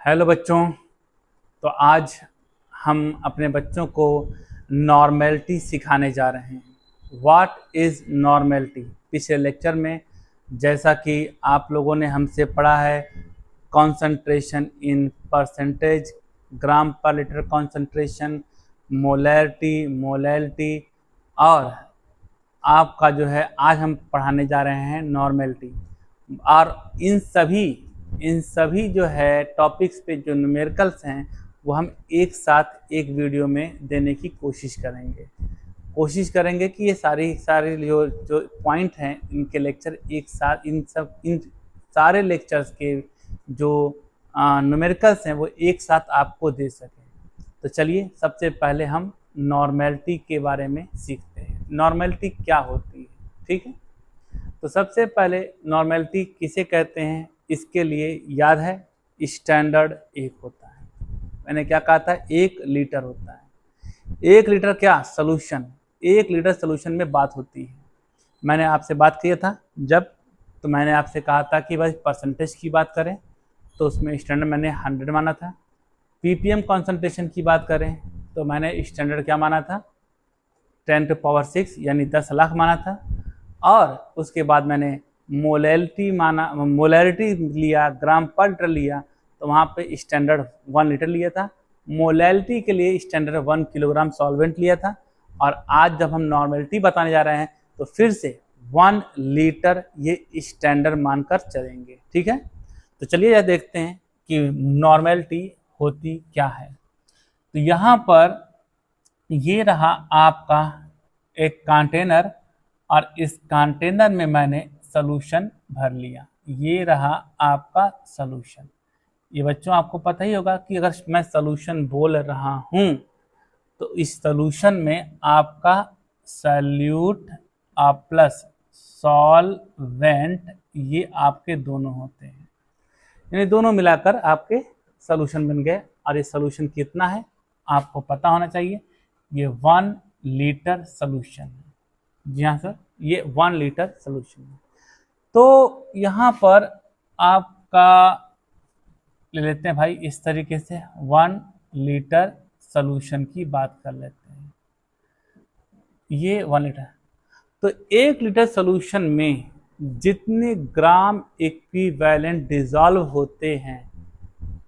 Hello बच्चों। तो आज हम अपने बच्चों को नॉर्मेलिटी सिखाने जा रहे हैं। What is normality. पिछले लेक्चर में जैसा कि आप लोगों ने हमसे पढ़ा है, कॉन्सेंट्रेशन इन परसेंटेज, ग्राम पर लीटर कॉन्सेंट्रेशन, मोलैलिटी और आपका जो है आज हम पढ़ाने जा रहे हैं नॉर्मेलिटी। और इन सभी जो है टॉपिक्स पे जो न्यूमेरिकल्स हैं वो हम एक साथ एक वीडियो में देने की कोशिश करेंगे कि ये सारे जो पॉइंट हैं इनके लेक्चर एक साथ इन सारे लेक्चर्स के जो न्यूमेरिकल्स हैं वो एक साथ आपको दे सकें। तो चलिए सबसे पहले हम नॉर्मेलिटी के बारे में सीखते हैं। नॉर्मेलिटी क्या होती है, ठीक है। तो सबसे पहले नॉर्मेलिटी किसे कहते हैं, इसके लिए याद है स्टैंडर्ड एक होता है। मैंने क्या कहा था, 1 लीटर होता है। 1 लीटर क्या सोल्यूशन, 1 लीटर सोल्यूशन में बात होती है। मैंने आपसे बात किया था जब, तो मैंने आपसे कहा था कि भाई परसेंटेज की बात करें तो उसमें स्टैंडर्ड मैंने 100 माना था। पीपीएम कॉन्सेंट्रेशन की बात करें तो मैंने स्टैंडर्ड क्या माना था, 10⁻⁶ यानी 10 लाख माना था। और उसके बाद मैंने मोलैलिटी लिया, ग्राम पर लीटर लिया, तो वहाँ पे स्टैंडर्ड 1 लीटर लिया था। मोलैलिटी के लिए स्टैंडर्ड 1 किलोग्राम सॉल्वेंट लिया था। और आज जब हम नॉर्मेलिटी बताने जा रहे हैं तो फिर से 1 लीटर ये स्टैंडर्ड मानकर चलेंगे, ठीक है। तो चलिए यह देखते हैं कि नॉर्मेलिटी होती क्या है। तो यहाँ पर ये रहा आपका एक कंटेनर और इस कंटेनर में मैंने सॉल्यूशन भर लिया। ये रहा आपका सॉल्यूशन। ये बच्चों आपको पता ही होगा कि अगर मैं सॉल्यूशन बोल रहा हूँ तो इस सॉल्यूशन में आपका सॉल्यूट प्लस सॉल्वेंट ये आपके दोनों होते हैं, यानी दोनों मिलाकर आपके सॉल्यूशन बन गए। और ये सॉल्यूशन कितना है आपको पता होना चाहिए, ये 1 लीटर सॉल्यूशन है। जी हाँ सर, ये 1 लीटर सॉल्यूशन है। तो यहाँ पर आपका ले लेते हैं भाई इस तरीके से 1 लीटर सॉल्यूशन की बात कर लेते हैं। ये 1 लीटर, तो 1 लीटर सॉल्यूशन में जितने ग्राम इक्विवेलेंट डिसॉल्व होते हैं,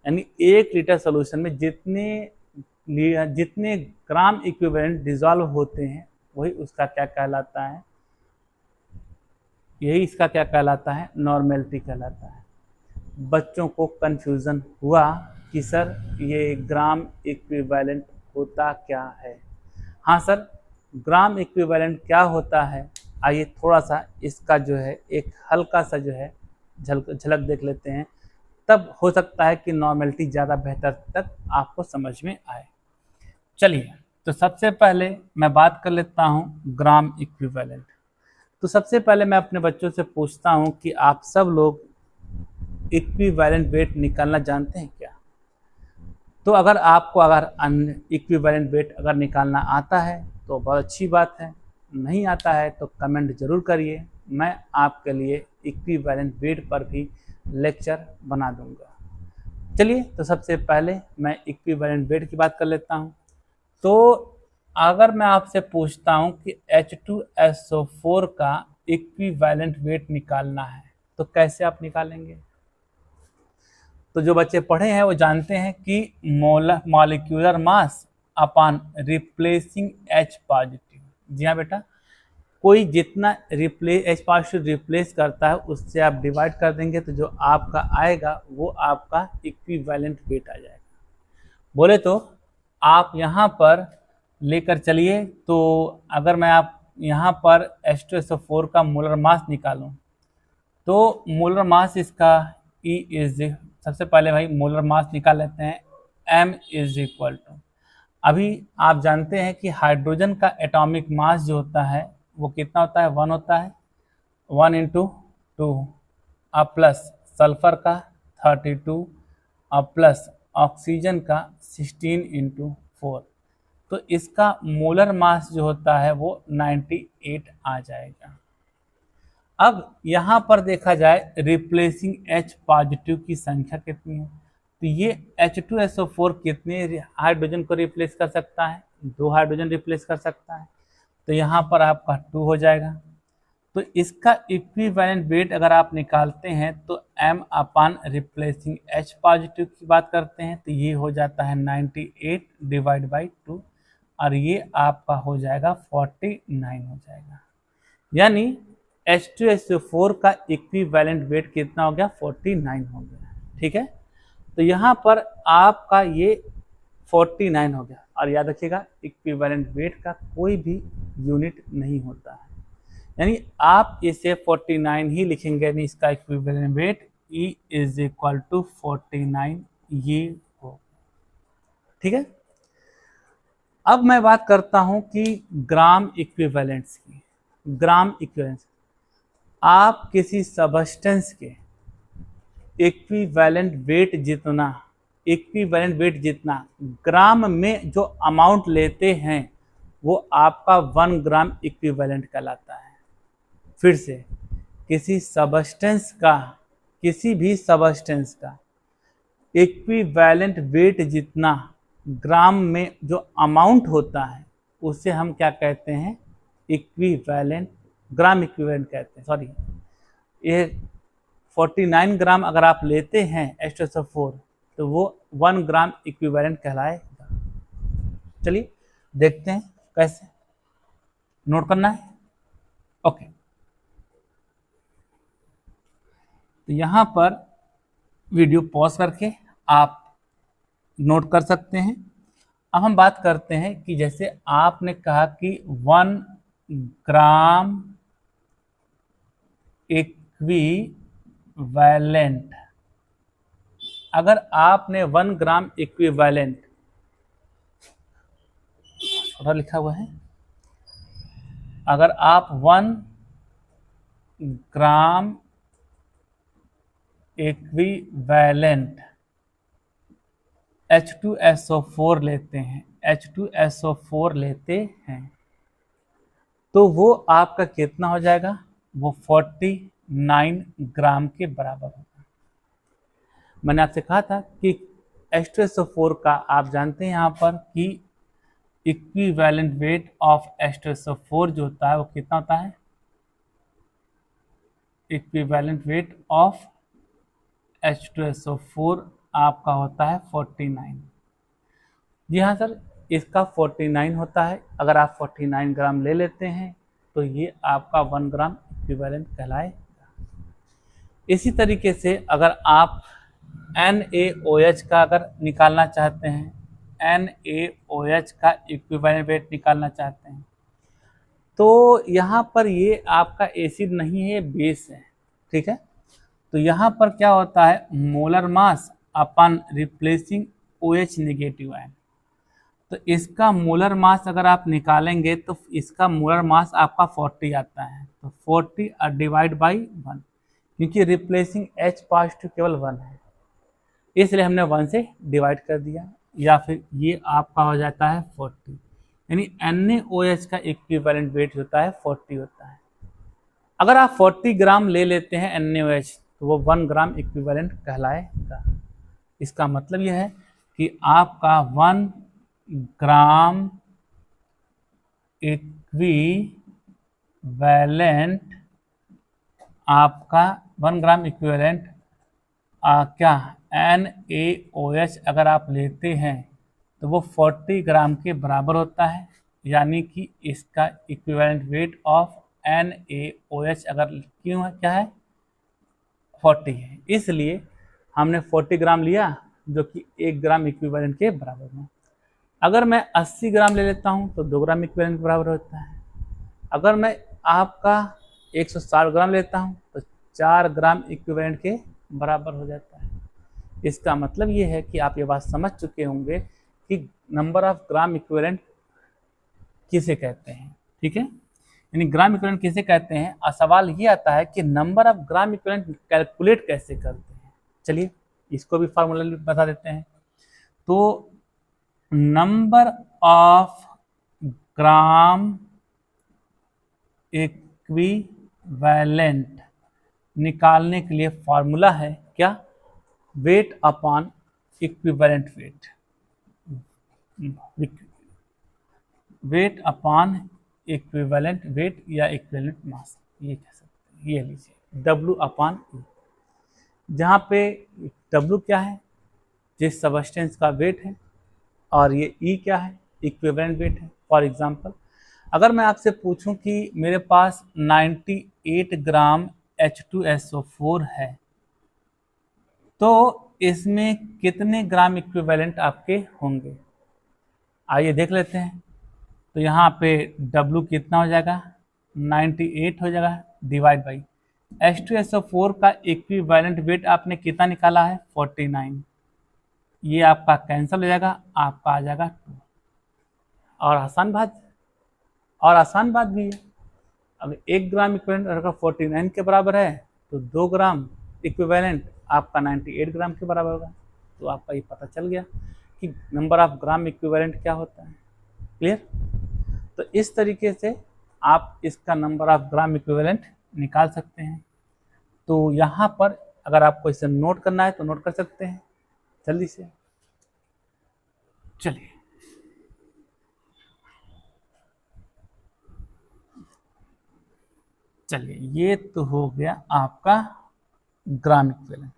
यानी 1 लीटर सॉल्यूशन में जितने ग्राम इक्विवेलेंट डिसॉल्व होते हैं वही उसका क्या कहलाता है, यही इसका क्या कहलाता है, नॉर्मेलिटी कहलाता है। बच्चों को कंफ्यूजन हुआ कि सर ये ग्राम इक्विवेलेंट होता क्या है। हाँ सर, ग्राम इक्विवेलेंट क्या होता है, आइए थोड़ा सा इसका जो है एक हल्का सा जो है झलक देख लेते हैं, तब हो सकता है कि नॉर्मेलिटी ज़्यादा बेहतर तक आपको समझ में आए। चलिए, तो सबसे पहले मैं बात कर लेता हूँ ग्राम इक्विवेलेंट। तो सबसे पहले मैं अपने बच्चों से पूछता हूँ कि आप सब लोग इक्विवेलेंट वेट निकालना जानते हैं क्या। तो अगर आपको इक्विवेलेंट वेट अगर निकालना आता है तो बहुत अच्छी बात है, नहीं आता है तो कमेंट जरूर करिए, मैं आपके लिए इक्विवेलेंट वेट पर भी लेक्चर बना दूंगा। चलिए, तो सबसे पहले मैं इक्विवेलेंट वेट की बात कर लेता हूँ। तो अगर मैं आपसे पूछता हूँ कि H2SO4 का इक्विवेलेंट वेट निकालना है तो कैसे आप निकालेंगे। तो जो बच्चे पढ़े हैं वो जानते हैं कि molecular mass upon replacing H positive. जी हाँ बेटा, कोई जितना H पॉजिटिव रिप्लेस करता है उससे आप डिवाइड कर देंगे तो जो आपका आएगा वो आपका इक्विवेलेंट वेट आ जाएगा। बोले तो आप यहाँ पर लेकर चलिए, तो अगर मैं आप यहाँ पर H2SO4 का मोलर मास निकालूं तो मोलर मास इसका सबसे पहले भाई मोलर मास निकाल लेते हैं, M = अभी आप जानते हैं कि हाइड्रोजन का एटॉमिक मास जो होता है वो कितना होता है, 1 होता है, 1 × 2 और प्लस सल्फर का 32 और प्लस ऑक्सीजन का 16 × 4, तो इसका मोलर मास जो होता है वो 98 आ जाएगा। अब यहाँ पर देखा जाए रिप्लेसिंग H पॉजिटिव की संख्या कितनी है, तो ये H2SO4 कितने हाइड्रोजन को रिप्लेस कर सकता है? 2 हाइड्रोजन रिप्लेस कर सकता है। तो यहाँ पर आपका 2 हो जाएगा। तो इसका इक्विवेलेंट वेट अगर आप निकालते हैं तो m अपान रिप्लेसिंग H पॉजिटिव की बात करते हैं तो ये हो जाता है 98 डिवाइड बाई 2 और ये आपका हो जाएगा 49 हो जाएगा। यानी H2SO4 का इक्विवेलेंट वेट कितना हो गया? 49 हो गया। ठीक है, तो यहाँ पर आपका ये 49 हो गया। और याद रखिएगा इक्विवेलेंट वेट का कोई भी यूनिट नहीं होता है, यानी आप इसे 49 ही लिखेंगे, यानी इसका equivalent weight E is equal to 49 ये हो। ठीक है, अब मैं बात करता हूं कि ग्राम इक्विवेलेंट्स की। ग्राम इक्विवेलेंट्स, आप किसी सबस्टेंस के इक्विवेलेंट वेट जितना ग्राम में जो अमाउंट लेते हैं वो आपका 1 ग्राम इक्विवेलेंट कहलाता है। फिर से, किसी भी सबस्टेंस का इक्विवेलेंट वेट जितना ग्राम में जो अमाउंट होता है उसे हम क्या कहते हैं? ग्राम इक्विवेलेंट कहते हैं। सॉरी, ये 49 ग्राम अगर आप लेते हैं H2SO4 तो वो 1 ग्राम इक्विवेलेंट कहलाएगा। चलिए देखते हैं कैसे नोट करना है। ओके, तो यहाँ पर वीडियो पॉज करके आप नोट कर सकते हैं। अब हम बात करते हैं कि जैसे आपने कहा कि 1 ग्राम इक्विवेलेंट, अगर आपने 1 ग्राम इक्विवेलेंट, थोड़ा लिखा हुआ है, अगर आप 1 ग्राम इक्विवेलेंट H2SO4 लेते हैं तो वो आपका कितना हो जाएगा? वो 49 ग्राम के बराबर होगा। मैंने आपसे कहा था कि H2SO4 का आप जानते हैं यहाँ पर कि इक्विवेलेंट वेट ऑफ H2SO4 जो होता है वो कितना होता है? इक्विवेलेंट वेट ऑफ H2SO4 आपका होता है 49। जी हाँ सर, इसका 49 होता है। अगर आप 49 ग्राम ले लेते हैं तो ये आपका 1 ग्राम इक्विवेलेंट कहलाएगा। इसी तरीके से अगर आप NaOH का अगर निकालना चाहते हैं, NaOH का इक्विवेलेंट वेट निकालना चाहते हैं तो यहाँ पर ये आपका एसिड नहीं है, बेस है। ठीक है, तो यहाँ पर क्या होता है? मोलर मास अपन रिप्लेसिंग OH नेगेटिव आयन। तो इसका मोलर मास अगर आप निकालेंगे तो इसका मोलर मास आपका 40 आता है। तो 40 डिवाइड बाई 1, क्योंकि रिप्लेसिंग H पॉजिटिव केवल 1 है इसलिए हमने 1 से डिवाइड कर दिया, या फिर ये आपका हो जाता है 40। यानी NaOH का इक्विवेलेंट वेट होता है 40 होता है। अगर आप 40 ग्राम ले लेते हैं NaOH तो वो 1 ग्राम इक्विवेलेंट कहलाएगा। इसका मतलब यह है कि आपका 1 ग्राम इक्विवेलेंट क्या NaOH अगर आप लेते हैं तो वो 40 ग्राम के बराबर होता है। यानी कि इसका इक्विवेलेंट वेट ऑफ NaOH अगर क्या है? 40 है, इसलिए हमने 40 ग्राम लिया जो कि 1 ग्राम इक्विवेलेंट के बराबर है। अगर मैं 80 ग्राम ले लेता हूं तो 2 ग्राम इक्विवेलेंट के बराबर होता है। अगर मैं आपका 160 ग्राम लेता हूं तो 4 ग्राम इक्विवेलेंट के बराबर हो जाता है। इसका मतलब ये है कि आप ये बात समझ चुके होंगे कि नंबर ऑफ ग्राम इक्विवेलेंट किसे कहते हैं। ठीक है, यानी ग्राम इक्विवेलेंट किसे कहते हैं। और सवाल ये आता है कि number of gram equivalent calculate कैसे करते हैं। चलिए इसको भी फार्मूला बता देते हैं। तो नंबर ऑफ ग्राम इक्विवेलेंट निकालने के लिए फॉर्मूला है क्या? Weight upon equivalent weight upon equivalent weight या इक्विवेलेंट मास, ये कह सकते हैं। ये लीजिए W अपॉन E, जहाँ पे W क्या है, जिस सबस्टेंस का वेट है, और ये E क्या है, इक्विवेलेंट वेट है। फॉर एग्जांपल, अगर मैं आपसे पूछूं कि मेरे पास 98 ग्राम H2SO4 है, तो इसमें कितने ग्राम इक्विवेलेंट आपके होंगे? आइए देख लेते हैं। तो यहाँ पे W कितना हो जाएगा, 98 हो जाएगा, डिवाइड बाई H2SO4 का इक्विवेलेंट वेट आपने कितना निकाला है, 49। ये आपका कैंसिल हो जाएगा, आपका आ जाएगा 2। और आसान बात भी है। अब 1 ग्राम इक्विवेलेंट अगर 49 के बराबर है, तो 2 ग्राम इक्विवेलेंट आपका 98 ग्राम के बराबर होगा। तो आपका ये पता चल गया कि नंबर ऑफ ग्राम इक्विवेलेंट क्या होता है। क्लियर? तो इस तरीके से आप इसका नंबर ऑफ ग्राम इक्विवेलेंट निकाल सकते हैं। तो यहाँ पर अगर आपको इसे नोट करना है तो नोट कर सकते हैं जल्दी से। चलिए, ये तो हो गया आपका ग्राम इक्विवेलेंट।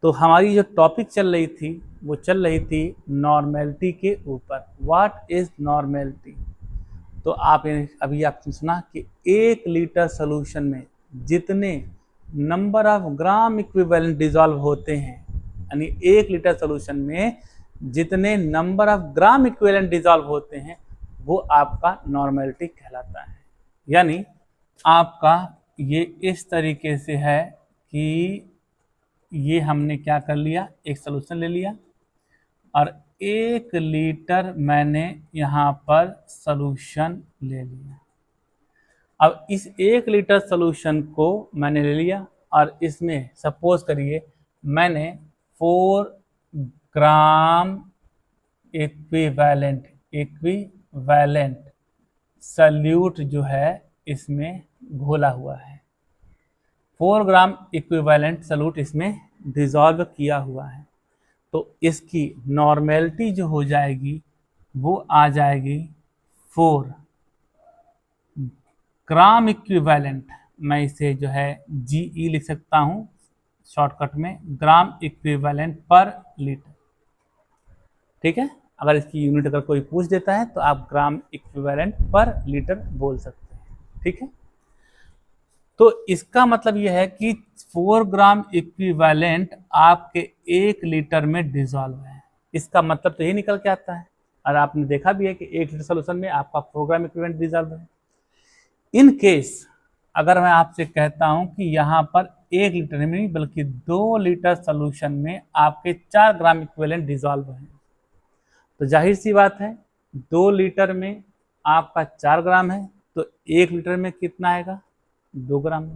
तो हमारी जो टॉपिक चल रही थी वो चल रही थी नॉर्मेलिटी के ऊपर। What is normality? तो अभी आपने सुना कि 1 लीटर सोल्यूशन में जितने number of gram equivalent dissolve होते हैं, यानी 1 लीटर सोल्यूशन में जितने number of gram equivalent dissolve होते हैं, वो आपका नॉर्मेलिटी कहलाता है। यानी आपका ये इस तरीके से है कि ये हमने क्या कर लिया, एक सोल्यूशन ले लिया और 1 लीटर मैंने यहाँ पर सोल्यूशन ले लिया। अब इस 1 लीटर सोल्यूशन को मैंने ले लिया और इसमें सपोज करिए मैंने 4 ग्राम इक्विवेलेंट सल्यूट जो है इसमें घोला हुआ है। 4 ग्राम इक्विवेलेंट सल्यूट इसमें डिसॉल्व किया हुआ है। तो इसकी नॉर्मेलिटी जो हो जाएगी वो आ जाएगी 4 ग्राम इक्विवेलेंट। मैं इसे जो है GE लिख सकता हूँ शॉर्टकट में, ग्राम इक्विवेलेंट पर लीटर। ठीक है, अगर इसकी यूनिट अगर कोई पूछ देता है तो आप ग्राम इक्विवेलेंट पर लीटर बोल सकते हैं। ठीक है, तो इसका मतलब यह है कि 4 ग्राम इक्विवेलेंट आपके 1 लीटर में डिसॉल्व है। इसका मतलब तो यही निकल के आता है, और आपने देखा भी है कि 1 लीटर सोल्यूशन में आपका 4 ग्राम इक्विवेलेंट डिसॉल्व है। इन केस अगर मैं आपसे कहता हूं कि यहाँ पर 1 लीटर में नहीं बल्कि 2 लीटर सोल्यूशन में आपके 4 ग्राम इक्विवेलेंट डिसॉल्व है, तो जाहिर सी बात है 2 लीटर में आपका 4 ग्राम है, तो 1 लीटर में कितना आएगा, 2 ग्राम।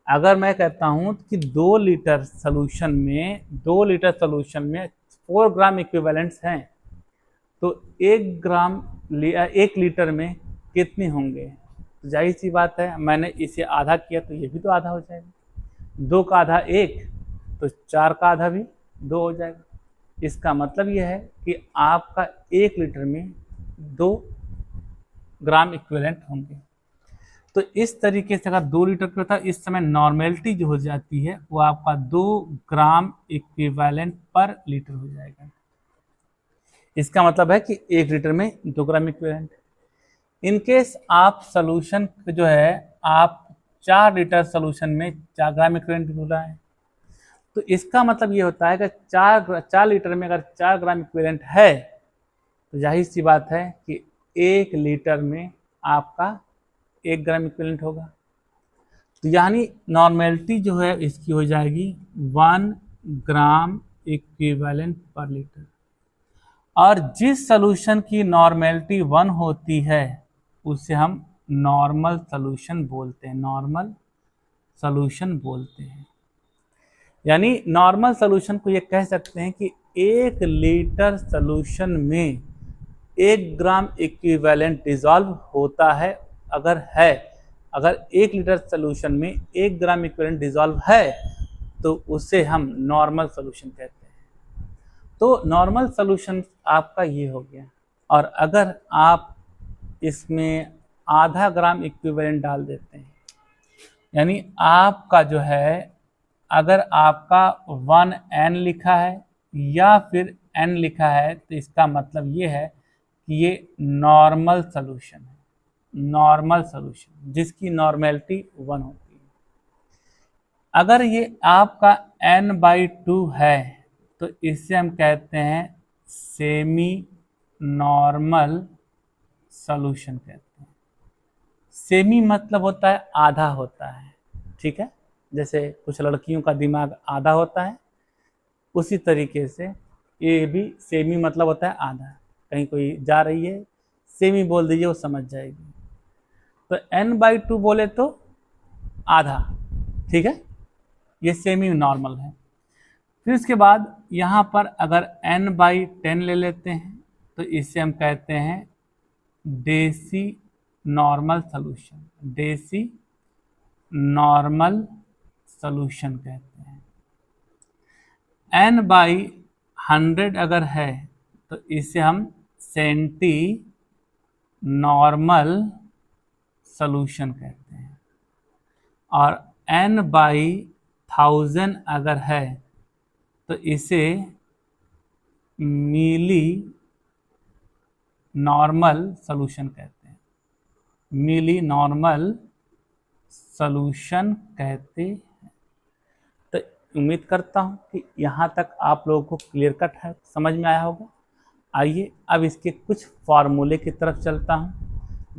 अगर मैं कहता हूं कि 2 लीटर सोल्यूशन में 4 ग्राम इक्विवेलेंट्स हैं, तो 1 लीटर में कितने होंगे, तो जाहिर सी बात है मैंने इसे आधा किया तो ये भी तो आधा हो जाएगा। 2 का आधा 1, तो 4 का आधा भी 2 हो जाएगा। इसका मतलब यह है कि आपका 1 लीटर में 2 ग्राम इक्विवेलेंट होंगे। तो इस तरीके से अगर 2 लीटर का था, इस समय नॉर्मेलिटी जो हो जाती है वो आपका 2 ग्राम इक्विवेलेंट पर लीटर हो जाएगा। इसका मतलब है कि 1 लीटर में 2 ग्राम इक्विवेलेंट। इनकेस आप सोल्यूशन जो है आप 4 लीटर सोल्यूशन में 4 ग्राम इक्विवेलेंट मिला है, तो इसका मतलब ये होता है कि 4 लीटर में अगर 4 ग्राम इक्विवेलेंट है, तो जाहिर सी बात है कि 1 लीटर में आपका 1 ग्राम इक्विवेलेंट होगा। तो यानी नॉर्मेलिटी जो है इसकी हो जाएगी 1 ग्राम इक्विवेलेंट पर लीटर। और जिस सोल्यूशन की नॉर्मेलिटी 1 होती है उसे हम नॉर्मल सोल्यूशन बोलते हैं। यानी नॉर्मल सोल्यूशन को ये कह सकते हैं कि 1 लीटर सोल्यूशन में 1 ग्राम इक्विवेलेंट डिसॉल्व होता है। अगर 1 लीटर सोल्यूशन में 1 ग्राम इक्विवेलेंट डिसॉल्व है तो उसे हम नॉर्मल सोल्यूशन कहते हैं। तो नॉर्मल सोल्यूशन आपका ये हो गया। और अगर आप इसमें आधा ग्राम इक्विवेलेंट डाल देते हैं, यानी आपका जो है, अगर आपका 1n लिखा है या फिर n लिखा है, तो इसका मतलब ये है कि ये नॉर्मल सोल्यूशन है, नॉर्मल सोल्यूशन जिसकी नॉर्मेलिटी 1 होती है। अगर ये आपका n/2 है तो इसे हम कहते हैं सेमी नॉर्मल सोल्यूशन कहते हैं। सेमी मतलब होता है आधा होता है, ठीक है, जैसे कुछ लड़कियों का दिमाग आधा होता है, उसी तरीके से ये भी सेमी मतलब होता है आधा। कहीं कोई जा रही है, सेमी बोल दीजिए, वो समझ जाएगी। तो n/2 बोले तो आधा, ठीक है, ये सेमी नॉर्मल है। फिर उसके बाद यहाँ पर अगर n/10 ले लेते हैं तो इसे हम कहते हैं deci normal solution, deci normal solution कहते हैं। n/100 अगर है तो इसे हम सेंटी नॉर्मल सोल्यूशन कहते हैं। और n/1000 अगर है तो इसे मिली नॉर्मल सोल्यूशन कहते हैं, मिली नॉर्मल सोल्यूशन कहते हैं। तो उम्मीद करता हूँ कि यहाँ तक आप लोगों को क्लियर कट है, समझ में आया होगा। आइए अब इसके कुछ फार्मूले की तरफ चलता हूँ।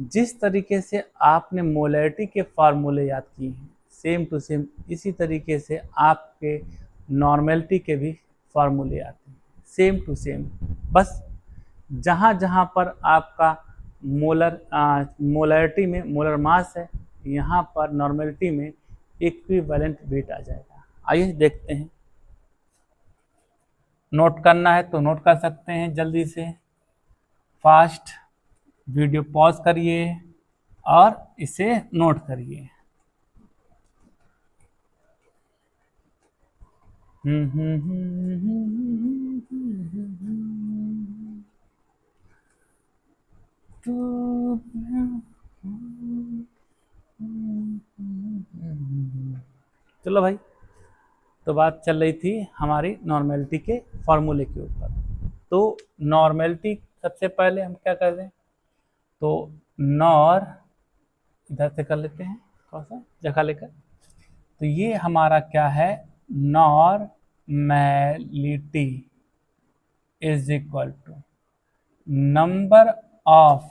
जिस तरीके से आपने मोलैरिटी के फार्मूले याद किए हैं, सेम टू सेम इसी तरीके से आपके नॉर्मेलिटी के भी फार्मूले आते हैं, सेम टू सेम। बस जहाँ जहाँ पर आपका मोलैरिटी में मोलर मास है, यहाँ पर नॉर्मेलिटी में इक्विवेलेंट वेट आ जाएगा। आइए देखते हैं। नोट करना है तो नोट कर सकते हैं जल्दी से, फास्ट वीडियो पॉज करिए और इसे नोट करिए। चलो भाई, तो बात चल रही थी हमारी नॉर्मेलिटी के फॉर्मूले के ऊपर। तो नॉर्मेलिटी सबसे पहले हम क्या कर दें, तो नॉर इधर से कर लेते हैं, थोड़ा सा जगह लेकर। तो ये हमारा क्या है, normality is equal to number of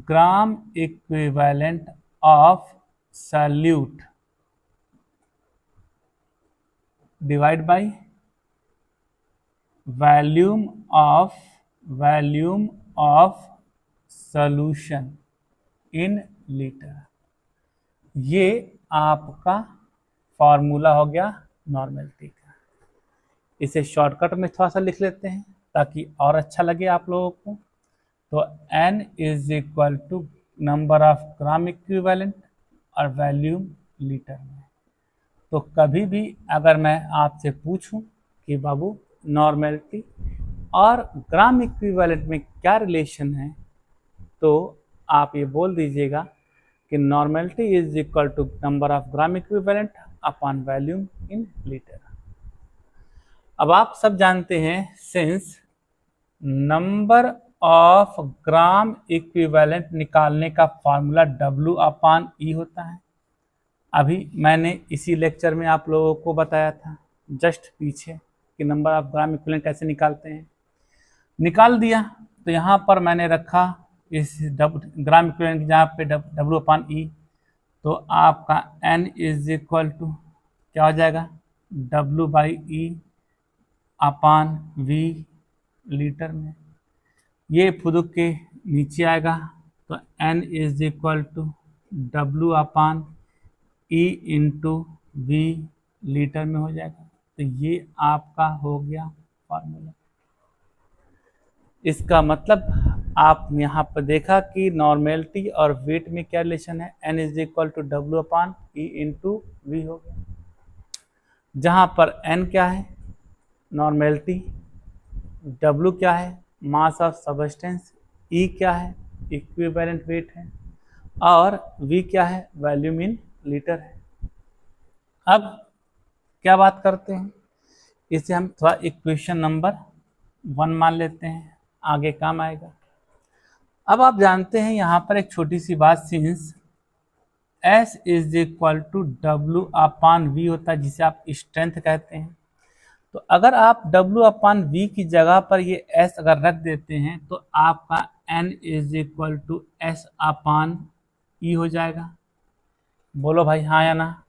gram equivalent of solute divide by volume of solution in litre. ये आपका फॉर्मूला हो गया नॉर्मेलिटी का। इसे शॉर्टकट में थोड़ा सा लिख लेते हैं ताकि और अच्छा लगे आप लोगों को। तो n is equal to number of gram equivalent और वॉल्यूम लीटर में। तो कभी भी अगर मैं आपसे पूछूं कि बाबू नॉर्मेलिटी और ग्राम इक्विवेलेंट में क्या रिलेशन है, तो आप ये बोल दीजिएगा कि normality is equal to number of gram equivalent upon volume in litre. अब आप सब जानते हैं, since number of gram equivalent निकालने का फार्मूला W/E होता है। अभी मैंने इसी लेक्चर में आप लोगों को बताया था जस्ट पीछे कि नंबर ऑफ ग्राम इक्विवेलेंट कैसे निकालते हैं। निकाल दिया तो यहाँ पर मैंने रखा इस ग्राम इक्विवेलेंट जहाँ पे W/E, तो आपका n इज इक्वल टू क्या हो जाएगा, W/E अपॉन V लीटर में। ये फुदुक के नीचे आएगा तो n is equal to W/E into V litre में हो जाएगा। तो ये आपका हो गया फार्मूला। इसका मतलब आप यहाँ पर देखा कि नॉर्मेलिटी और वेट में क्या रिलेशन है, n is equal to W/E into V हो गया। जहाँ पर n क्या है, नॉर्मेलिटी, W क्या है, मास ऑफ सबस्टेंस, E क्या है, इक्विवेलेंट वेट है, और V क्या है, वॉल्यूम इन लीटर है। अब क्या बात करते हैं, इसे हम थोड़ा इक्वेशन नंबर 1 मान लेते हैं, आगे काम आएगा। अब आप जानते हैं यहाँ पर एक छोटी सी बात, since S is equal to W upon V होता है, जिसे आप स्ट्रेंथ कहते हैं। तो अगर आप W अपान V की जगह पर ये S अगर रख देते हैं तो आपका N is equal to S upon E हो जाएगा। बोलो भाई हाँ या ना।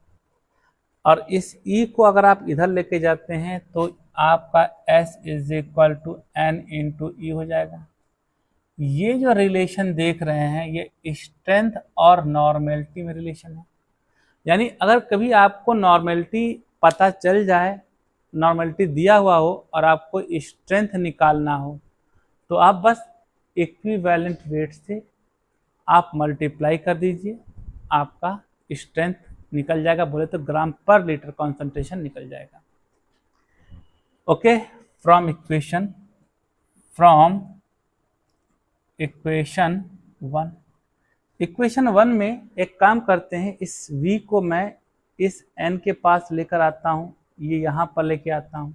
और इस E को अगर आप इधर लेके जाते हैं तो आपका S is equal to N into E हो जाएगा। ये जो रिलेशन देख रहे हैं ये स्ट्रेंथ और नॉर्मेलिटी में रिलेशन है। यानी अगर कभी आपको नॉर्मेलिटी पता चल जाए, नॉर्मेलिटी दिया हुआ हो और आपको स्ट्रेंथ निकालना हो, तो आप बस इक्विवेलेंट वेट से आप मल्टीप्लाई कर दीजिए, आपका स्ट्रेंथ निकल जाएगा। बोले तो ग्राम पर लीटर कॉन्सेंट्रेशन निकल जाएगा। ओके, फ्रॉम इक्वेशन 1 में एक काम करते हैं, इस V को मैं इस N के पास लेकर आता हूँ, ये यहाँ पर लेके आता हूँ,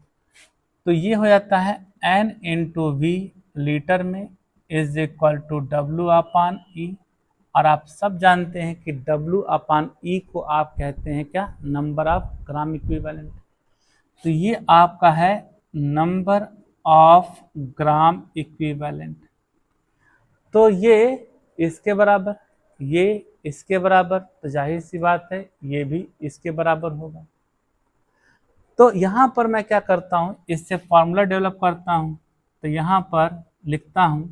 तो ये हो जाता है N इंटू V लीटर में is equal to W upon E। और आप सब जानते हैं कि W अपान E को आप कहते हैं क्या, नंबर ऑफ ग्राम इक्विवेलेंट। तो ये आपका है नंबर ऑफ ग्राम इक्विवेलेंट। तो ये इसके बराबर, ये इसके बराबर, तो जाहिर सी बात है ये भी इसके बराबर होगा। तो यहाँ पर मैं क्या करता हूँ, इससे फॉर्मूला डेवलप करता हूँ। तो यहाँ पर लिखता हूँ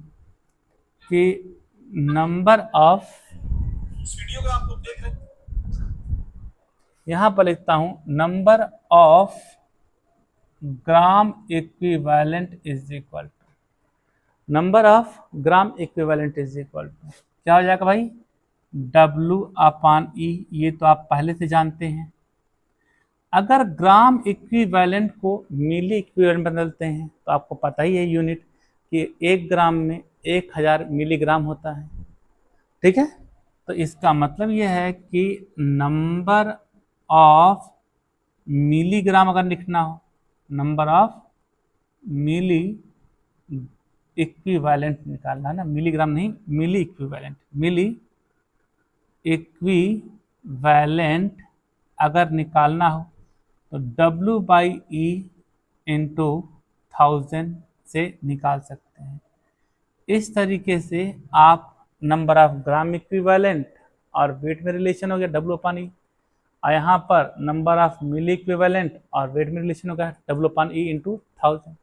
कि नंबर ऑफ, वीडियो को आप लोग देख रहे हैं, यहाँ पर लिखता हूँ number of gram equivalent is equal to, number of gram equivalent is equal to क्या हो जाएगा भाई, W अपान E। ये तो आप पहले से जानते हैं। अगर ग्राम इक्विवेलेंट को मिली इक्विवेलेंट बदलते हैं तो आपको पता ही है यूनिट कि 1 ग्राम में 1000 मिलीग्राम होता है। ठीक है, तो इसका मतलब यह है कि नंबर ऑफ मिलीग्राम अगर लिखना हो, नंबर ऑफ मिली इक्विवेलेंट निकालना है ना, मिलीग्राम नहीं, मिली इक्विवेलेंट, मिली इक्विवेलेंट अगर निकालना हो तो W बाई E इंटू 1000 से निकाल सकते हैं। इस तरीके से आप नंबर ऑफ ग्राम इक्विवेलेंट और वेट में रिलेशन हो गया W अपान E, और यहाँ पर नंबर ऑफ मिली इक्विवेलेंट और वेट में रिलेशन हो गया W अपान E इंटू 1000।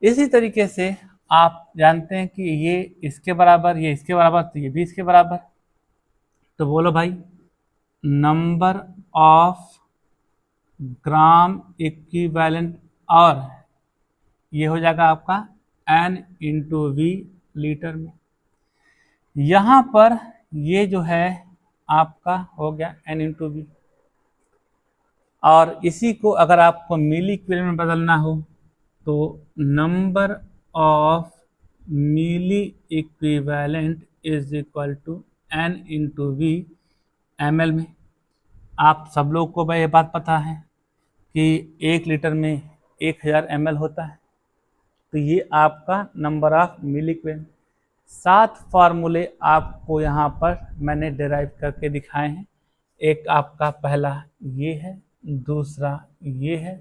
इसी तरीके से आप जानते हैं कि ये इसके बराबर, ये इसके बराबर, तो ये भी इसके बराबर। तो बोलो भाई नंबर ऑफ ग्राम इक्विवेलेंट, और ये हो जाएगा आपका N इंटू V लीटर में। यहाँ पर ये जो है आपका हो गया N इंटू V, और इसी को अगर आपको मिली इक्विवेलेंट में बदलना हो तो number of milli equivalent is equal to N into V ml में। आप सब लोग को भाई ये बात पता है कि 1 लीटर में 1000 ml होता है। तो ये आपका नंबर ऑफ मिली इक्विवेलेंट। 7 फार्मूले आपको यहाँ पर मैंने डिराइव करके दिखाए हैं। एक आपका पहला ये है, दूसरा ये है,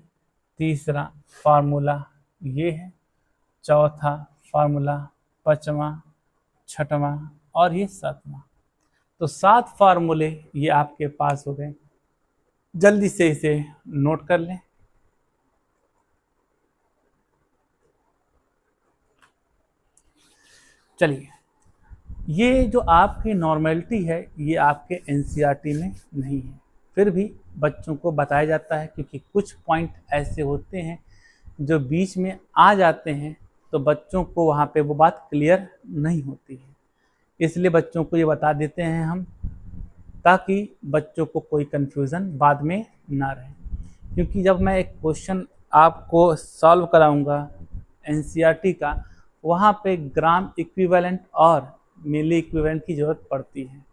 तीसरा फार्मूला ये है, चौथा फार्मूला, पांचवा, छठवां और ये 7वां। तो 7 फार्मूले ये आपके पास हो गए। जल्दी से इसे नोट कर लें। चलिए, ये जो आपकी नॉर्मेलिटी है ये आपके एनसीईआरटी में नहीं है, फिर भी बच्चों को बताया जाता है, क्योंकि कुछ पॉइंट ऐसे होते हैं जो बीच में आ जाते हैं तो बच्चों को वहाँ पे वो बात क्लियर नहीं होती है, इसलिए बच्चों को ये बता देते हैं हम, ताकि बच्चों को कोई कन्फ्यूज़न बाद में ना रहे। क्योंकि जब मैं एक क्वेश्चन आपको सॉल्व कराऊंगा एनसीईआरटी का, वहाँ पे ग्राम इक्विवेलेंट और मिली इक्विवेलेंट की ज़रूरत पड़ती है,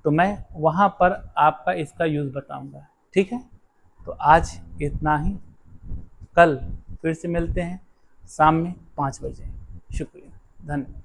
तो मैं वहाँ पर आपका इसका यूज़ बताऊँगा। ठीक है, तो आज इतना ही, कल फिर से मिलते हैं शाम में 5 बजे। शुक्रिया, धन्यवाद।